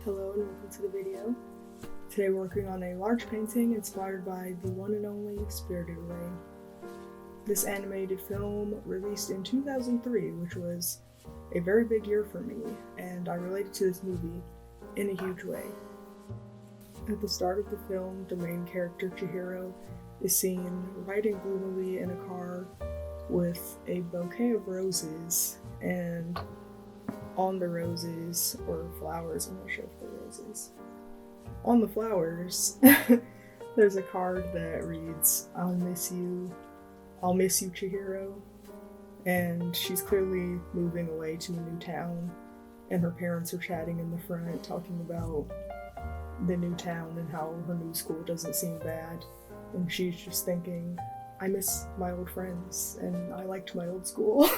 Hello and welcome to the video. Today we're working on a large painting inspired by the one and only Spirited Away. This animated film released in 2003, which was a very big year for me, and I related to this movie in a huge way. At the start of the film, the main character Chihiro is seen riding gloomily in a car with a bouquet of roses, and on the roses, or flowers, I'm not sure if they're roses. On the flowers, there's a card that reads, I'll miss you Chihiro, and she's clearly moving away to a new town, and her parents are chatting in the front, talking about the new town and how her new school doesn't seem bad, and she's just thinking, I miss my old friends, and I liked my old school.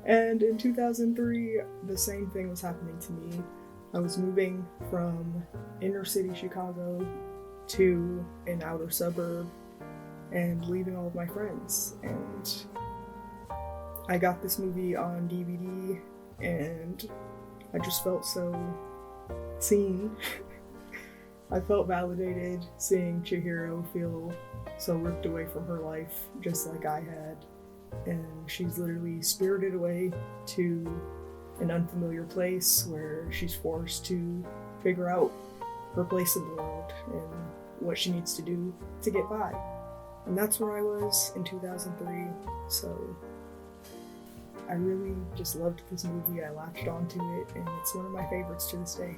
And in 2003, the same thing was happening to me. I was moving from inner city Chicago to an outer suburb and leaving all of my friends. And I got this movie on DVD and I just felt so seen. I felt validated seeing Chihiro feel so ripped away from her life, just like I had. And she's literally spirited away to an unfamiliar place where she's forced to figure out her place in the world and what she needs to do to get by. And that's where I was in 2003, so I really just loved this movie. I latched onto it, and it's one of my favorites to this day.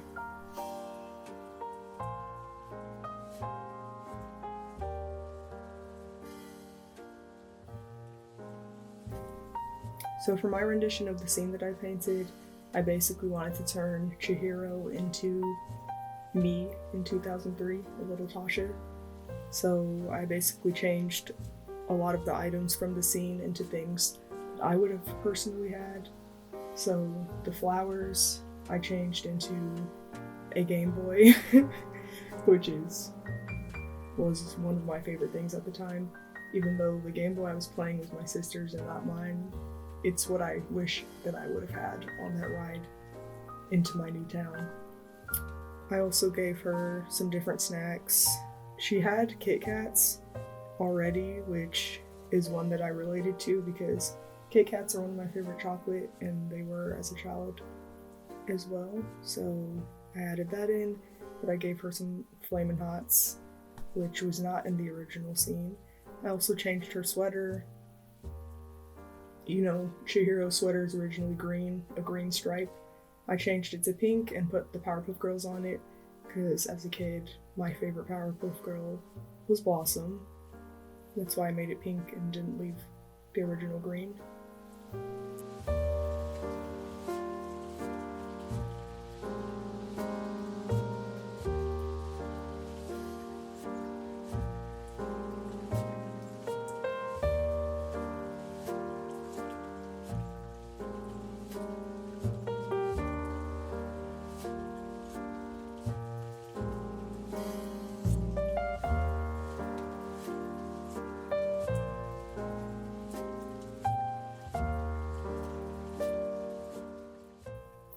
So for my rendition of the scene that I painted, I basically wanted to turn Chihiro into me in 2003, a little Tasha. So I basically changed a lot of the items from the scene into things that I would have personally had. So the flowers I changed into a Game Boy, which was one of my favorite things at the time. Even though the Game Boy I was playing was my sister's and not mine, it's what I wish that I would have had on that ride into my new town. I also gave her some different snacks. She had Kit Kats already, which is one that I related to because Kit Kats are one of my favorite chocolate, and they were as a child as well. So I added that in, but I gave her some Flamin' Hots, which was not in the original scene. I also changed her sweater. You know, Chihiro's sweater is originally green, a green stripe. I changed it to pink and put the Powerpuff Girls on it, because as a kid, my favorite Powerpuff Girl was Blossom. That's why I made it pink and didn't leave the original green.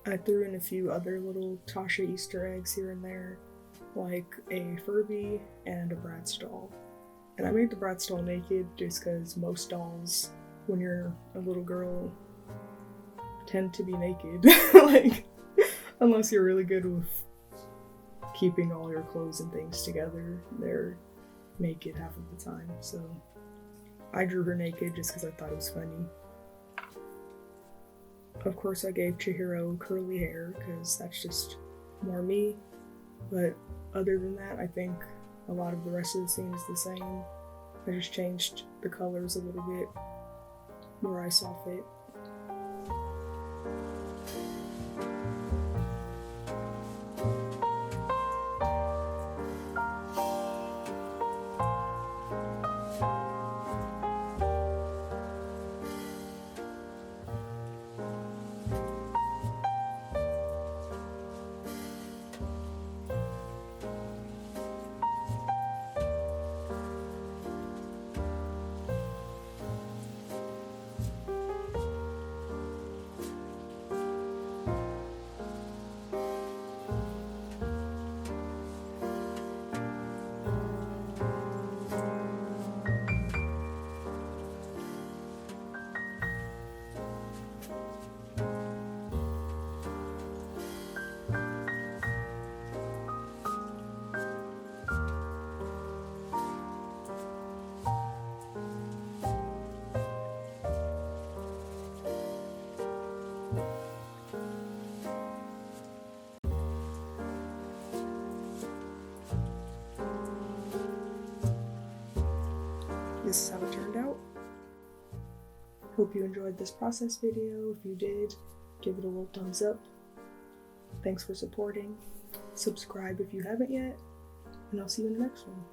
I threw in a few other little Tasha Easter eggs here and there, like a Furby and a Bratz doll. And I made the Bratz doll naked just because most dolls, when you're a little girl, tend to be naked. Like, unless you're really good with keeping all your clothes and things together, they're naked half of the time. So I drew her naked just because I thought it was funny. Of course, I gave Chihiro curly hair because that's just more me, but other than that, I think a lot of the rest of the scene is the same. I just changed the colors a little bit where I saw fit. this is how it turned out. Hope you enjoyed this process video. If you did, give it a little thumbs up. Thanks for supporting. Subscribe if you haven't yet, and I'll see you in the next one.